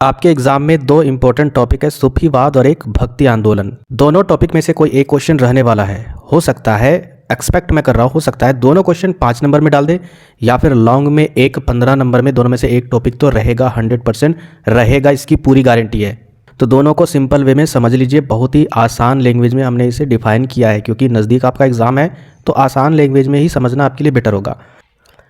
आपके एग्जाम में दो इंपॉर्टेंट टॉपिक है, सूफीवाद और एक भक्ति आंदोलन। दोनों टॉपिक में से कोई एक क्वेश्चन रहने वाला है। हो सकता है, एक्सपेक्ट मैं कर रहा हूँ, हो सकता है दोनों क्वेश्चन 5 नंबर में डाल दे या फिर लॉन्ग में एक 15 नंबर में। दोनों में से एक टॉपिक तो रहेगा, 100% रहेगा, इसकी पूरी गारंटी है। तो दोनों को सिंपल वे में समझ लीजिए। बहुत ही आसान लैंग्वेज में हमने इसे डिफाइन किया है, क्योंकि नज़दीक आपका एग्जाम है तो आसान लैंग्वेज में ही समझना आपके लिए बेटर होगा।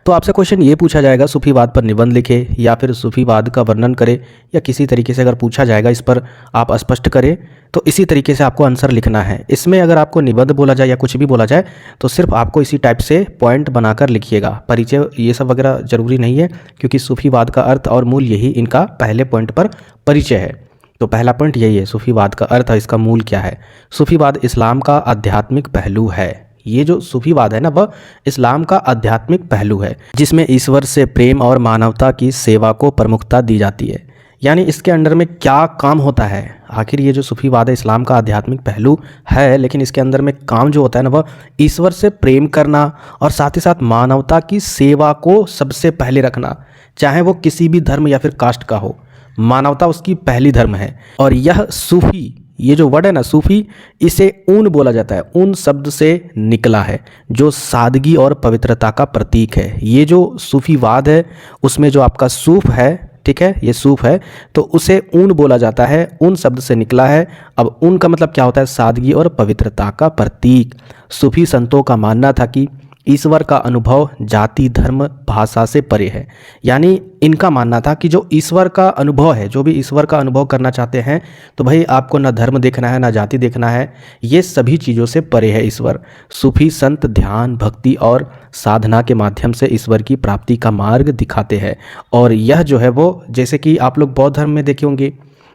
तो आपसे क्वेश्चन ये पूछा जाएगा, सूफीवाद पर निबंध लिखे या फिर सूफीवाद का वर्णन करें, या किसी तरीके से अगर पूछा जाएगा इस पर आप स्पष्ट करें, तो इसी तरीके से आपको आंसर लिखना है। इसमें अगर आपको निबंध बोला जाए या कुछ भी बोला जाए तो सिर्फ आपको इसी टाइप से पॉइंट बनाकर लिखिएगा। परिचय ये सब वगैरह जरूरी नहीं है, क्योंकि सूफीवाद का अर्थ और मूल यही इनका पहले पॉइंट पर परिचय है। तो पहला पॉइंट यही है, सूफीवाद का अर्थ और इसका मूल क्या है। सूफीवाद इस्लाम का आध्यात्मिक पहलू है। ये जो सूफीवाद है ना, वह इस्लाम का आध्यात्मिक पहलू है, जिसमें ईश्वर से प्रेम और मानवता की सेवा को प्रमुखता दी जाती है। यानी इसके अंडर में क्या काम होता है। आखिर ये जो सूफीवाद है इस्लाम का आध्यात्मिक पहलू है, लेकिन इसके अंदर में काम जो होता है ना, वह ईश्वर से प्रेम करना और साथ ही साथ मानवता की सेवा को सबसे पहले रखना। चाहे वो किसी भी धर्म या फिर कास्ट का हो, मानवता उसकी पहली धर्म है। और यह सूफी, ये जो वर्ड है ना सूफी, इसे ऊन बोला जाता है, ऊन शब्द से निकला है, जो सादगी और पवित्रता का प्रतीक है। ये जो सूफीवाद है उसमें जो आपका सूफ है, ठीक है, ये सूफ है, तो उसे ऊन बोला जाता है, ऊन शब्द से निकला है। अब ऊन का मतलब क्या होता है, सादगी और पवित्रता का प्रतीक। सूफी संतों का मानना था कि ईश्वर का अनुभव जाति धर्म भाषा से परे है। यानी इनका मानना था कि जो ईश्वर का अनुभव है, जो भी ईश्वर का अनुभव करना चाहते हैं, तो भाई आपको ना धर्म देखना है ना जाति देखना है, ये सभी चीज़ों से परे है ईश्वर। सूफी संत ध्यान भक्ति और साधना के माध्यम से ईश्वर की प्राप्ति का मार्ग दिखाते हैं। और यह जो है वो, जैसे कि आप लोग बौद्ध धर्म में देखे होंगे,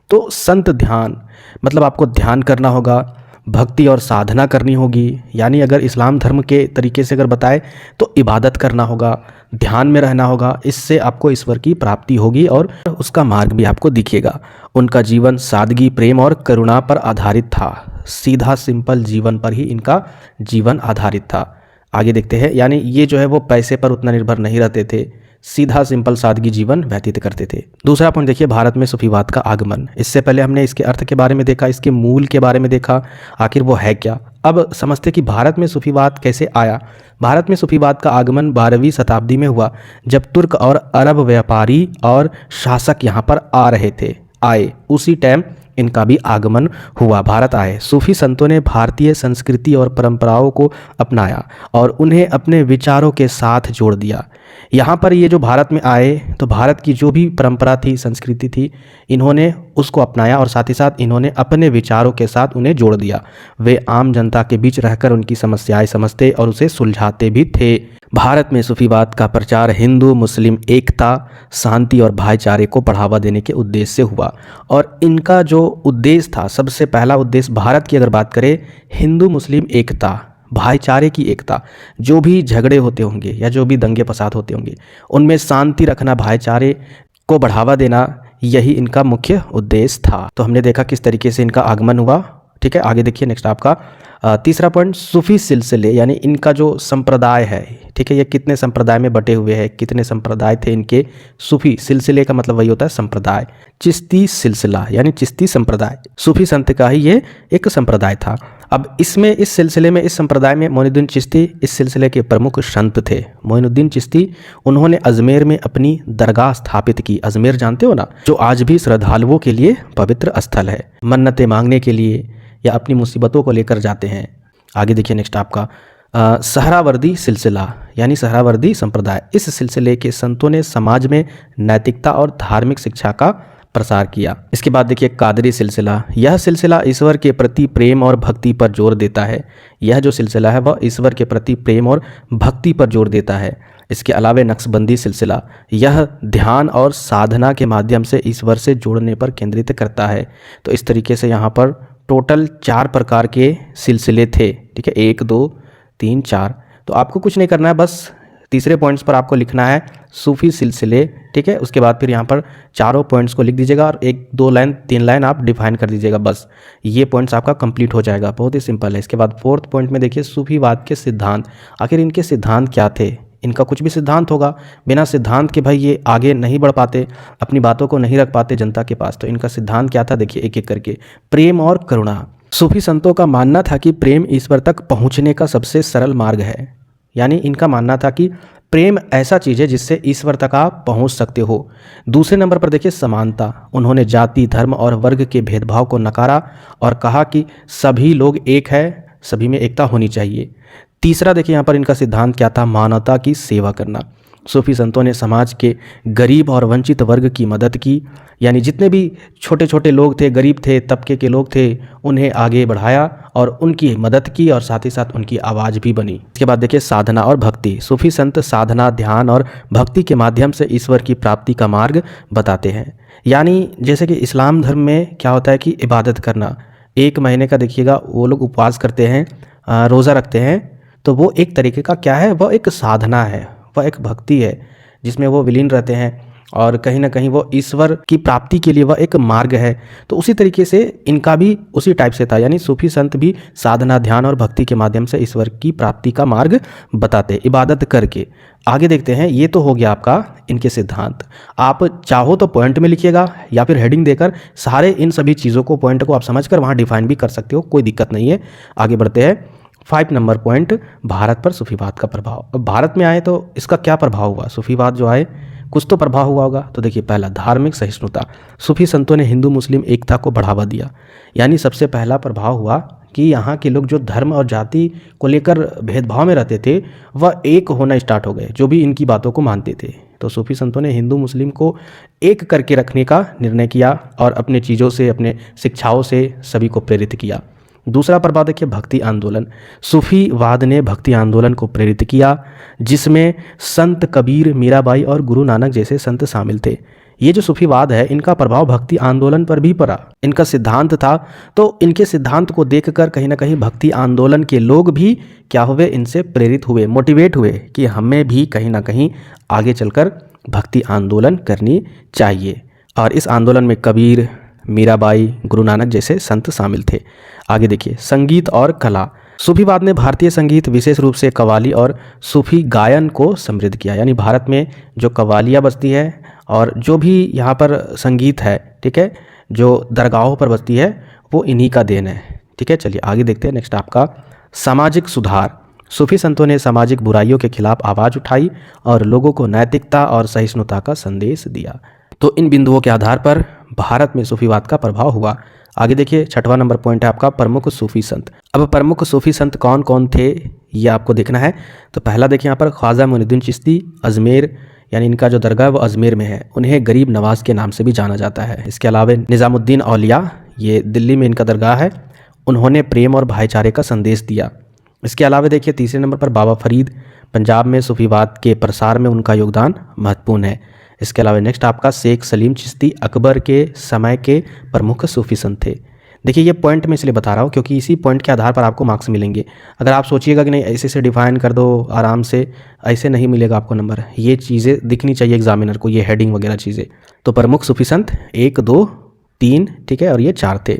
तो संत ध्यान मतलब आपको ध्यान करना होगा, भक्ति और साधना करनी होगी। यानी अगर इस्लाम धर्म के तरीके से अगर बताए तो इबादत करना होगा, ध्यान में रहना होगा, इससे आपको ईश्वर की प्राप्ति होगी और उसका मार्ग भी आपको दिखेगा। उनका जीवन सादगी प्रेम और करुणा पर आधारित था। सीधा सिंपल जीवन पर ही इनका जीवन आधारित था। आगे देखते हैं। यानी ये जो है वो पैसे पर उतना निर्भर नहीं रहते थे, सीधा सिंपल सादगी जीवन व्यतीत करते थे। दूसरा पॉइंट देखिए, भारत में सूफीवाद का आगमन। इससे पहले हमने इसके अर्थ के बारे में देखा, इसके मूल के बारे में देखा, आखिर वो है क्या। अब समझते कि भारत में सूफीवाद कैसे आया। भारत में सूफीवाद का आगमन 12वीं शताब्दी में हुआ, जब तुर्क और अरब व्यापारी और शासक यहाँ पर आए उसी टाइम इनका भी आगमन हुआ, भारत आए। सूफी संतों ने भारतीय संस्कृति और परंपराओं को अपनाया और उन्हें अपने विचारों के साथ जोड़ दिया। यहाँ पर ये जो भारत में आए तो भारत की जो भी परंपरा थी, संस्कृति थी, इन्होंने उसको अपनाया और साथ ही साथ इन्होंने अपने विचारों के साथ उन्हें जोड़ दिया। वे आम जनता के बीच रहकर उनकी समस्याएं समझते और उसे सुलझाते भी थे। भारत में सूफीवाद का प्रचार हिंदू मुस्लिम एकता, शांति और भाईचारे को बढ़ावा देने के उद्देश्य से हुआ। और इनका जो उद्देश्य था, सबसे पहला उद्देश्य भारत की अगर बात करें, हिंदू मुस्लिम एकता, भाईचारे की एकता। जो भी झगड़े होते होंगे या जो भी दंगे फसाद होते होंगे, उनमें शांति रखना, भाईचारे को बढ़ावा देना, यही इनका मुख्य उद्देश्य था। तो हमने देखा किस तरीके से इनका आगमन हुआ। ठीक है, आगे देखिए नेक्स्ट आपका तीसरा पॉइंट, सूफी सिलसिले, यानी इनका जो संप्रदाय है। ठीक है, ये कितने संप्रदाय में बटे हुए हैं, कितने संप्रदाय थे इनके। सूफी सिलसिले का मतलब वही होता है संप्रदाय। चिश्ती सिलसिला यानी चिश्ती संप्रदाय, सूफी संत का ही ये एक संप्रदाय था। अब इसमें इस सिलसिले में, इस संप्रदाय में मोइनुद्दीन चिश्ती इस सिलसिले के प्रमुख संत थे। मोइनुद्दीन चिश्ती, उन्होंने अजमेर में अपनी दरगाह स्थापित की। अजमेर जानते हो ना, जो आज भी श्रद्धालुओं के लिए पवित्र स्थल है, मन्नतें मांगने के लिए या अपनी मुसीबतों को लेकर जाते हैं। आगे देखिए नेक्स्ट आपका सहरावर्दी सिलसिला यानी सहरावर्दी संप्रदाय। इस सिलसिले के संतों ने समाज में नैतिकता और धार्मिक शिक्षा का प्रसार किया। इसके बाद देखिए कादरी सिलसिला। यह सिलसिला ईश्वर के प्रति प्रेम और भक्ति पर जोर देता है। यह जो सिलसिला है वह ईश्वर के प्रति प्रेम और भक्ति पर जोर देता है। इसके अलावा नक्शबंदी सिलसिला, यह ध्यान और साधना के माध्यम से ईश्वर से जुड़ने पर केंद्रित करता है। तो इस तरीके से यहाँ पर टोटल 4 प्रकार के सिलसिले थे। ठीक है, 1 2 3 4। तो आपको कुछ नहीं करना है, बस तीसरे पॉइंट्स पर आपको लिखना है सूफी सिलसिले। ठीक है, उसके बाद फिर यहाँ पर चारों पॉइंट्स को लिख दीजिएगा और 1 2 लाइन 3 लाइन आप डिफाइन कर दीजिएगा। बस ये पॉइंट्स आपका कंप्लीट हो जाएगा, बहुत ही सिंपल है। इसके बाद 4th पॉइंट में देखिए सूफीवाद के सिद्धांत। आखिर इनके सिद्धांत क्या थे, इनका कुछ भी सिद्धांत होगा, बिना सिद्धांत के भाई ये आगे नहीं बढ़ पाते, अपनी बातों को नहीं रख पाते जनता के पास। तो इनका सिद्धांत क्या था, देखिए एक एक करके। प्रेम और करुणा। सूफी संतों का मानना था कि प्रेम ईश्वर तक पहुंचने का सबसे सरल मार्ग है। यानी इनका मानना था कि प्रेम ऐसा चीज़ है जिससे ईश्वर तक आप पहुंच सकते हो। दूसरे नंबर पर देखिए समानता। उन्होंने जाति, धर्म और वर्ग के भेदभाव को नकारा और कहा कि सभी लोग एक है, सभी में एकता होनी चाहिए। तीसरा देखिए यहाँ पर इनका सिद्धांत क्या था, मानवता की सेवा करना। सूफी संतों ने समाज के गरीब और वंचित वर्ग की मदद की, यानी जितने भी छोटे छोटे लोग थे, गरीब थे, तबके के लोग थे, उन्हें आगे बढ़ाया और उनकी मदद की और साथ ही साथ उनकी आवाज़ भी बनी। इसके बाद देखिए साधना और भक्ति। सूफी संत साधना, ध्यान और भक्ति के माध्यम से ईश्वर की प्राप्ति का मार्ग बताते हैं। यानी जैसे कि इस्लाम धर्म में क्या होता है कि इबादत करना, 1 महीने का देखिएगा वो लोग उपवास करते हैं, रोज़ा रखते हैं, तो वो एक तरीके का क्या है, वह एक साधना है, वह एक भक्ति है जिसमें वो विलीन रहते हैं और कहीं ना कहीं वो ईश्वर की प्राप्ति के लिए वह एक मार्ग है। तो उसी तरीके से इनका भी उसी टाइप से था, यानी सूफी संत भी साधना, ध्यान और भक्ति के माध्यम से ईश्वर की प्राप्ति का मार्ग बताते, इबादत करके। आगे देखते हैं, ये तो हो गया आपका इनके सिद्धांत। आप चाहो तो पॉइंट में लिखिएगा या फिर हेडिंग देकर सारे इन सभी चीज़ों को, पॉइंट को आप समझकर वहाँ डिफाइन भी कर सकते हो, कोई दिक्कत नहीं है। आगे बढ़ते हैं। 5 नंबर पॉइंट, भारत पर सूफीवाद का प्रभाव। अब भारत में आए तो इसका क्या प्रभाव हुआ, सूफीवाद जो आए कुछ तो प्रभाव हुआ होगा। तो देखिए पहला, धार्मिक सहिष्णुता। सूफी संतों ने हिंदू मुस्लिम एकता को बढ़ावा दिया। यानी सबसे पहला प्रभाव हुआ कि यहाँ के लोग जो धर्म और जाति को लेकर भेदभाव में रहते थे वह एक होना स्टार्ट हो गए, जो भी इनकी बातों को मानते थे। तो सूफी संतों ने हिंदू मुस्लिम को एक करके रखने का निर्णय किया और अपने चीज़ों से, अपने शिक्षाओं से सभी को प्रेरित किया। दूसरा प्रभाव देखिए भक्ति आंदोलन। सूफीवाद ने भक्ति आंदोलन को प्रेरित किया, जिसमें संत कबीर, मीराबाई और गुरु नानक जैसे संत शामिल थे। ये जो सूफीवाद है, इनका प्रभाव भक्ति आंदोलन पर भी पड़ा। इनका सिद्धांत था, तो इनके सिद्धांत को देखकर कहीं ना कहीं भक्ति आंदोलन के लोग भी क्या हुए, इनसे प्रेरित हुए, मोटिवेट हुए कि हमें भी कहीं ना कहीं आगे चलकर भक्ति आंदोलन करनी चाहिए। और इस आंदोलन में कबीर, मीराबाई, गुरु नानक जैसे संत शामिल थे। आगे देखिए संगीत और कला। सूफीवाद ने भारतीय संगीत, विशेष रूप से कव्वाली और सूफी गायन को समृद्ध किया। यानी भारत में जो कव्वालियाँ बजती है और जो भी यहाँ पर संगीत है, ठीक है, जो दरगाहों पर बजती है, वो इन्हीं का देन है। ठीक है, चलिए आगे देखते हैं। नेक्स्ट आपका सामाजिक सुधार। सूफी संतों ने सामाजिक बुराइयों के खिलाफ आवाज़ उठाई और लोगों को नैतिकता और सहिष्णुता का संदेश दिया। तो इन बिंदुओं के आधार पर भारत में सूफीवाद का प्रभाव हुआ। आगे देखिए 6वां नंबर पॉइंट है आपका प्रमुख सूफी संत। अब प्रमुख सूफी संत कौन कौन थे ये आपको देखना है। तो पहला देखिए यहाँ पर ख्वाजा मुइनुद्दीन चिश्ती, अजमेर, यानी इनका जो दरगाह है वो अजमेर में है। उन्हें गरीब नवाज के नाम से भी जाना जाता है। इसके अलावा निज़ामुद्दीन औलिया, ये दिल्ली में इनका दरगाह है। उन्होंने प्रेम और भाईचारे का संदेश दिया। इसके अलावा देखिए तीसरे नंबर पर बाबा फरीद, पंजाब में सूफीवाद के प्रसार में उनका योगदान महत्वपूर्ण है। इसके अलावा नेक्स्ट आपका शेख सलीम चिश्ती, अकबर के समय के प्रमुख सूफी संत थे। देखिए ये पॉइंट मैं इसलिए बता रहा हूँ क्योंकि इसी पॉइंट के आधार पर आपको मार्क्स मिलेंगे। अगर आप सोचिएगा कि नहीं ऐसे से डिफाइन कर दो आराम से, ऐसे नहीं मिलेगा आपको नंबर। ये चीज़ें दिखनी चाहिए एग्जामिनर को, ये हेडिंग वगैरह चीज़ें। तो प्रमुख सूफी संत 1, 2, 3, ठीक है, और ये 4 थे।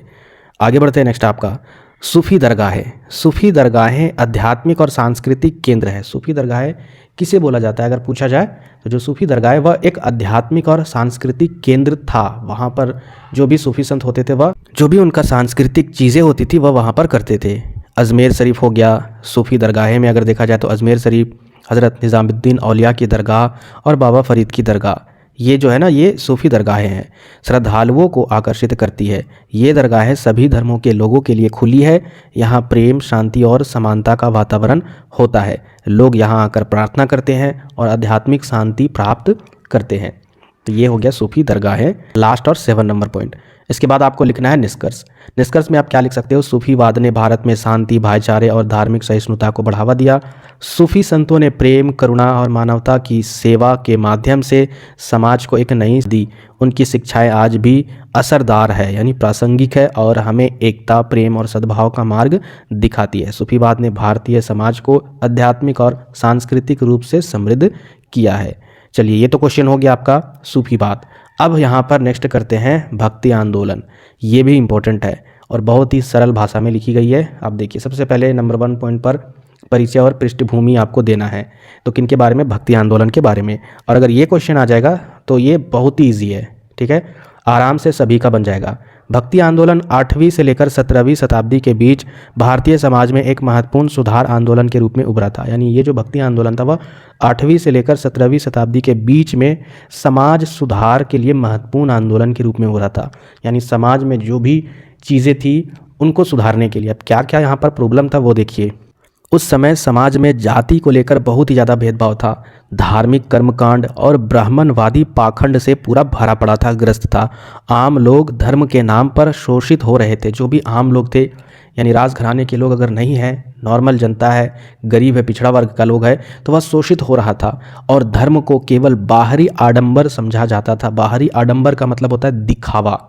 आगे बढ़ते हैं। नेक्स्ट आपका सूफी दरगाहें। सूफी दरगाहें आध्यात्मिक और सांस्कृतिक केंद्र है। सूफी दरगाहें किसे बोला जाता है अगर पूछा जाए तो जो सूफी दरगाह है वह एक आध्यात्मिक और सांस्कृतिक केंद्र था। वहाँ पर जो भी सूफी संत होते थे वह जो भी उनका सांस्कृतिक चीज़ें होती थी वह वहाँ पर करते थे। अजमेर शरीफ हो गया सूफी दरगाहें में, अगर देखा जाए तो अजमेर शरीफ, हज़रत निज़ामुद्दीन औलिया की दरगाह और बाबा फरीद की दरगाह, ये जो है ना ये सूफी दरगाहें हैं। श्रद्धालुओं को आकर्षित करती है। ये दरगाहें सभी धर्मों के लोगों के लिए खुली है। यहाँ प्रेम, शांति और समानता का वातावरण होता है। लोग यहाँ आकर प्रार्थना करते हैं और आध्यात्मिक शांति प्राप्त करते हैं। तो ये हो गया सूफी दरगाहें। लास्ट और 7 नंबर पॉइंट। इसके बाद आपको लिखना है निष्कर्ष। निष्कर्ष में आप क्या लिख सकते हो, सूफीवाद ने भारत में शांति, भाईचारे और धार्मिक सहिष्णुता को बढ़ावा दिया। सूफी संतों ने प्रेम, करुणा और मानवता की सेवा के माध्यम से समाज को एक नई दी। उनकी शिक्षाएं आज भी असरदार है, यानी प्रासंगिक है और हमें एकता, प्रेम और सद्भाव का मार्ग दिखाती है। सूफीवाद ने भारतीय समाज को आध्यात्मिक और सांस्कृतिक रूप से समृद्ध किया है। चलिए ये तो क्वेश्चन हो गया आपका सूफीवाद। अब यहाँ पर नेक्स्ट करते हैं भक्ति आंदोलन। ये भी इम्पोर्टेंट है और बहुत ही सरल भाषा में लिखी गई है। आप देखिए सबसे पहले नंबर 1 पॉइंट पर परिचय और पृष्ठभूमि आपको देना है। तो किनके बारे में? भक्ति आंदोलन के बारे में। और अगर ये क्वेश्चन आ जाएगा तो ये बहुत ही ईजी है, ठीक है, आराम से सभी का बन जाएगा। भक्ति आंदोलन 8वीं से लेकर 17वीं शताब्दी के बीच भारतीय समाज में एक महत्वपूर्ण सुधार आंदोलन के रूप में उभरा था। यानी ये जो भक्ति आंदोलन था वह 8वीं से लेकर 17वीं शताब्दी के बीच में समाज सुधार के लिए महत्वपूर्ण आंदोलन के रूप में उभरा था। यानी समाज में जो भी चीज़ें थी उनको सुधारने के लिए। अब क्या क्या यहाँ पर प्रॉब्लम था वो देखिए। उस समय समाज में जाति को लेकर बहुत ही ज़्यादा भेदभाव था। धार्मिक कर्मकांड और ब्राह्मणवादी पाखंड से पूरा भरा पड़ा था, ग्रस्त था। आम लोग धर्म के नाम पर शोषित हो रहे थे। जो भी आम लोग थे, यानी राजघराने के लोग अगर नहीं हैं, नॉर्मल जनता है, गरीब है, पिछड़ा वर्ग का लोग है, तो वह शोषित हो रहा था। और धर्म को केवल बाहरी आडंबर समझा जाता था। बाहरी आडंबर का मतलब होता है दिखावा।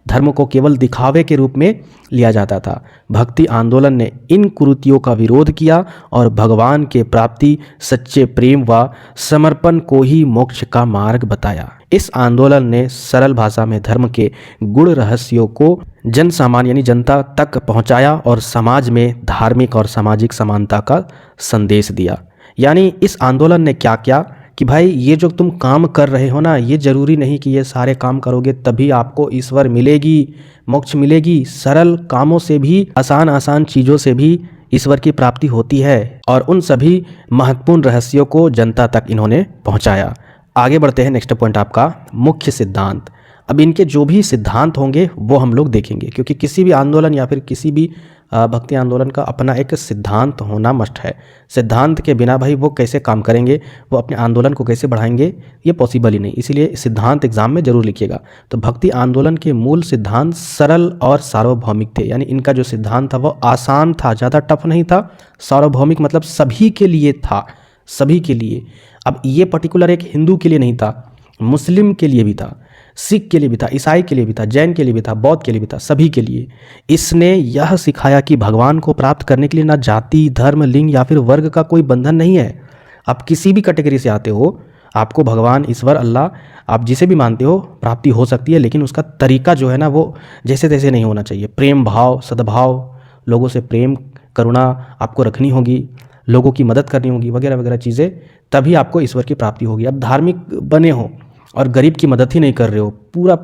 धर्म को केवल दिखावे के रूप में लिया जाता था। भक्ति आंदोलन ने इन कुरीतियों का विरोध किया और भगवान के प्राप्ति, सच्चे प्रेम व समर्पण को ही मोक्ष का मार्ग बताया। इस आंदोलन ने सरल भाषा में धर्म के गुण रहस्यों को जन सामान्य यानी जनता तक पहुंचाया और समाज में धार्मिक और सामाजिक समानता का संदेश दिया। यानी इस आंदोलन ने क्या किया कि भाई ये जो तुम काम कर रहे हो ना, ये ज़रूरी नहीं कि ये सारे काम करोगे तभी आपको ईश्वर मिलेगी, मोक्ष मिलेगी। सरल कामों से भी, आसान चीज़ों से भी ईश्वर की प्राप्ति होती है। और उन सभी महत्वपूर्ण रहस्यों को जनता तक इन्होंने पहुंचाया। आगे बढ़ते हैं, नेक्स्ट पॉइंट आपका मुख्य सिद्धांत। अब इनके जो भी सिद्धांत होंगे वो हम लोग देखेंगे, क्योंकि किसी भी आंदोलन या फिर किसी भी भक्ति आंदोलन का अपना एक सिद्धांत होना मस्ट है। सिद्धांत के बिना भाई वो कैसे काम करेंगे, वो अपने आंदोलन को कैसे बढ़ाएंगे, ये पॉसिबल ही नहीं। इसीलिए सिद्धांत एग्जाम में जरूर लिखिएगा। तो भक्ति आंदोलन के मूल सिद्धांत सरल और सार्वभौमिक थे। यानी इनका जो सिद्धांत था वो आसान था, ज़्यादा टफ नहीं था। सार्वभौमिक मतलब सभी के लिए था, सभी के लिए। अब ये पर्टिकुलर एक हिंदू के लिए नहीं था, मुस्लिम के लिए भी था, सिख के लिए भी था, ईसाई के लिए भी था, जैन के लिए भी था, बौद्ध के लिए भी था, सभी के लिए। इसने यह सिखाया कि भगवान को प्राप्त करने के लिए ना जाति, धर्म, लिंग या फिर वर्ग का कोई बंधन नहीं है। आप किसी भी कैटेगरी से आते हो, आपको भगवान, ईश्वर, अल्लाह, आप जिसे भी मानते हो, प्राप्ति हो सकती है। लेकिन उसका तरीका जो है ना वो जैसे तैसे नहीं होना चाहिए। प्रेम भाव, सद्भाव, लोगों से प्रेम, करुणा आपको रखनी होगी, लोगों की मदद करनी होगी, वगैरह वगैरह चीज़ें, तभी आपको ईश्वर की प्राप्ति होगी। अब धार्मिक बने हो और गरीब की मदद ही नहीं कर रहे हो, पूरा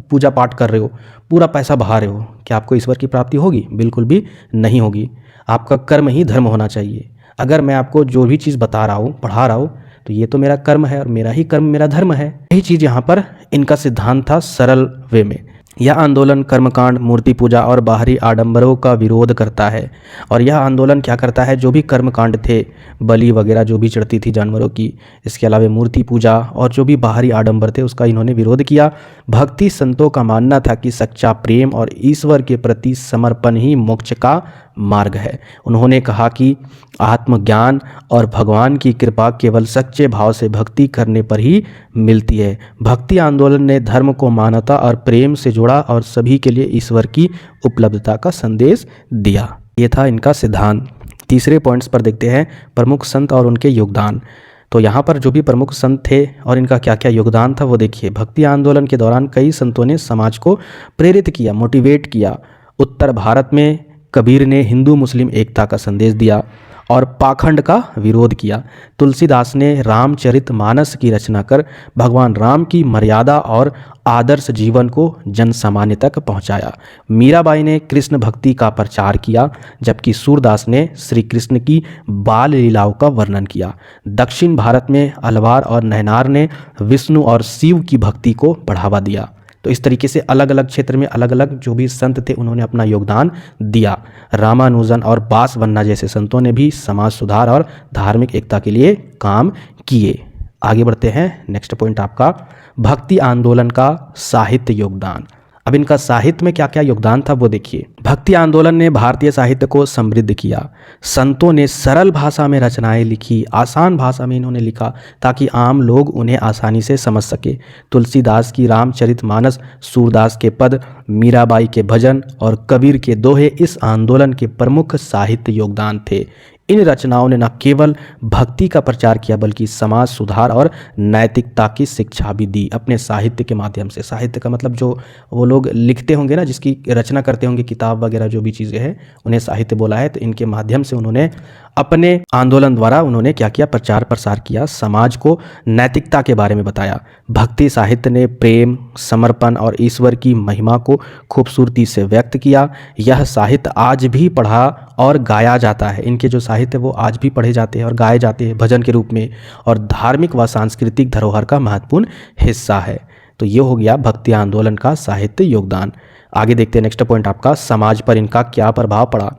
पूजा पाठ कर रहे हो, पूरा पैसा बहा रहे हो, क्या आपको ईश्वर की प्राप्ति होगी? बिल्कुल भी नहीं होगी। आपका कर्म ही धर्म होना चाहिए। अगर मैं आपको जो भी चीज़ बता रहा हूँ, पढ़ा रहा हूँ, तो ये तो मेरा कर्म है और मेरा ही कर्म मेरा धर्म है। यही चीज़ यहाँ पर इनका सिद्धांत था सरल वे में। यह आंदोलन कर्मकांड, मूर्ति पूजा और बाहरी आडंबरों का विरोध करता है। और यह आंदोलन क्या करता है, जो भी कर्मकांड थे, बलि वगैरह जो भी चढ़ती थी जानवरों की, इसके अलावा मूर्ति पूजा और जो भी बाहरी आडंबर थे उसका इन्होंने विरोध किया। भक्ति संतों का मानना था कि सच्चा प्रेम और ईश्वर के प्रति समर्पण ही मोक्ष का मार्ग है। उन्होंने कहा कि आत्मज्ञान और भगवान की कृपा केवल सच्चे भाव से भक्ति करने पर ही मिलती है। भक्ति आंदोलन ने धर्म को मानवता और प्रेम से जोड़ा और सभी के लिए ईश्वर की उपलब्धता का संदेश दिया। ये था इनका सिद्धांत। तीसरे पॉइंट्स पर देखते हैं, प्रमुख संत और उनके योगदान। तो यहाँ पर जो भी प्रमुख संत थे और इनका क्या क्या योगदान था वो देखिए। भक्ति आंदोलन के दौरान कई संतों ने समाज को प्रेरित किया, मोटिवेट किया। उत्तर भारत में कबीर ने हिंदू मुस्लिम एकता का संदेश दिया और पाखंड का विरोध किया। तुलसीदास ने रामचरितमानस की रचना कर भगवान राम की मर्यादा और आदर्श जीवन को जन सामान्य तक पहुंचाया। मीराबाई ने कृष्ण भक्ति का प्रचार किया, जबकि सूरदास ने श्री कृष्ण की बाल लीलाओं का वर्णन किया। दक्षिण भारत में अलवार और नैनार ने विष्णु और शिव की भक्ति को बढ़ावा दिया। तो इस तरीके से अलग अलग क्षेत्र में अलग अलग जो भी संत थे उन्होंने अपना योगदान दिया। रामानुजन और बासवन्ना जैसे संतों ने भी समाज सुधार और धार्मिक एकता के लिए काम किए। आगे बढ़ते हैं, नेक्स्ट पॉइंट आपका भक्ति आंदोलन का साहित्य योगदान। अब इनका साहित्य में क्या क्या योगदान था वो देखिए। भक्ति आंदोलन ने भारतीय साहित्य को समृद्ध किया। संतों ने सरल भाषा में रचनाएं लिखी, आसान भाषा में इन्होंने लिखा ताकि आम लोग उन्हें आसानी से समझ सके। तुलसीदास की रामचरितमानस, सूरदास के पद, मीराबाई के भजन और कबीर के दोहे इस आंदोलन के प्रमुख साहित्य योगदान थे। इन रचनाओं ने न केवल भक्ति का प्रचार किया बल्कि समाज सुधार और नैतिकता की शिक्षा भी दी अपने साहित्य के माध्यम से। साहित्य का मतलब जो वो लोग लिखते होंगे ना, जिसकी रचना करते होंगे, किताब वगैरह जो भी चीज़ें हैं, उन्हें साहित्य बोला है। तो इनके माध्यम से उन्होंने अपने आंदोलन द्वारा उन्होंने क्या किया, प्रचार प्रसार किया, समाज को नैतिकता के बारे में बताया। भक्ति साहित्य ने प्रेम, समर्पण और ईश्वर की महिमा को खूबसूरती से व्यक्त किया। यह साहित्य आज भी पढ़ा और गाया जाता है। इनके जो साहित्य वो आज भी पढ़े जाते हैं और गाए जाते हैं भजन के रूप में, और धार्मिक व सांस्कृतिक धरोहर का महत्वपूर्ण हिस्सा है। तो ये हो गया भक्ति आंदोलन का साहित्य योगदान। आगे देखते हैं नेक्स्ट पॉइंट आपका, समाज पर इनका क्या प्रभाव पड़ा।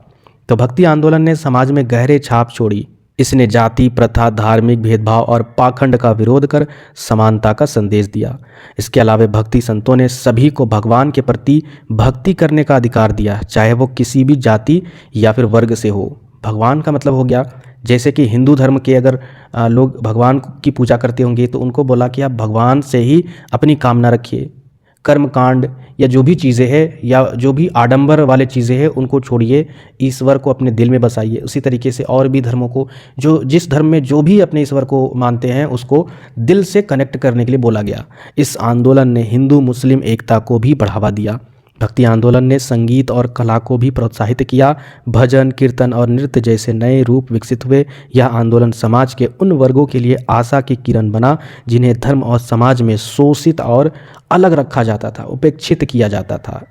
तो भक्ति आंदोलन ने समाज में गहरे छाप छोड़ी। इसने जाति प्रथा, धार्मिक भेदभाव और पाखंड का विरोध कर समानता का संदेश दिया। इसके अलावा भक्ति संतों ने सभी को भगवान के प्रति भक्ति करने का अधिकार दिया, चाहे वो किसी भी जाति या फिर वर्ग से हो। भगवान का मतलब हो गया, जैसे कि हिंदू धर्म के अगर लोग भगवान की पूजा करते होंगे तो उनको बोला कि आप भगवान से ही अपनी कामना रखिए। कर्मकांड या जो भी चीज़ें हैं या जो भी आडंबर वाले चीज़ें हैं उनको छोड़िए, ईश्वर को अपने दिल में बसाइए। उसी तरीके से और भी धर्मों को, जो जिस धर्म में जो भी अपने ईश्वर को मानते हैं उसको दिल से कनेक्ट करने के लिए बोला गया। इस आंदोलन ने हिंदू मुस्लिम एकता को भी बढ़ावा दिया। भक्ति आंदोलन ने संगीत और कला को भी प्रोत्साहित किया। भजन, कीर्तन और नृत्य जैसे नए रूप विकसित हुए। यह आंदोलन समाज के उन वर्गों के लिए आशा की किरण बना जिन्हें धर्म और समाज में शोषित और अलग रखा जाता था, उपेक्षित किया जाता था।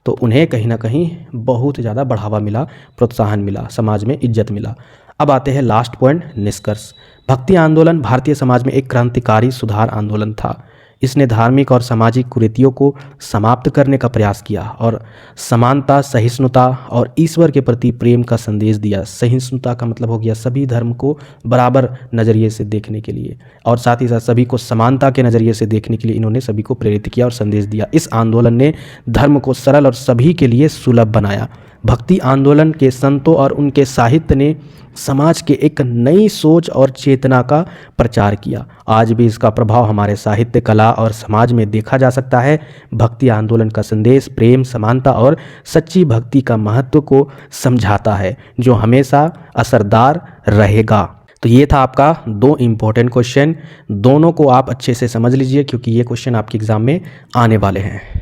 तो उन्हें कहीं ना कहीं बहुत ज़्यादा बढ़ावा मिला, प्रोत्साहन मिला, समाज में इज्जत मिला। अब आते हैं लास्ट पॉइंट, निष्कर्ष। भक्ति आंदोलन भारतीय समाज में एक क्रांतिकारी सुधार आंदोलन था। इसने धार्मिक और सामाजिक कुरीतियों को समाप्त करने का प्रयास किया और समानता, सहिष्णुता और ईश्वर के प्रति प्रेम का संदेश दिया। सहिष्णुता का मतलब हो गया सभी धर्म को बराबर नज़रिए से देखने के लिए, और साथ ही साथ सभी को समानता के नज़रिए से देखने के लिए इन्होंने सभी को प्रेरित किया और संदेश दिया। इस आंदोलन ने धर्म को सरल और सभी के लिए सुलभ बनाया। भक्ति आंदोलन के संतों और उनके साहित्य ने समाज के एक नई सोच और चेतना का प्रचार किया। आज भी इसका प्रभाव हमारे साहित्य, कला और समाज में देखा जा सकता है। भक्ति आंदोलन का संदेश प्रेम, समानता और सच्ची भक्ति का महत्व को समझाता है, जो हमेशा असरदार रहेगा। तो ये था आपका 2 इम्पोर्टेंट क्वेश्चन। दोनों को आप अच्छे से समझ लीजिए क्योंकि ये क्वेश्चन आपके एग्जाम में आने वाले हैं।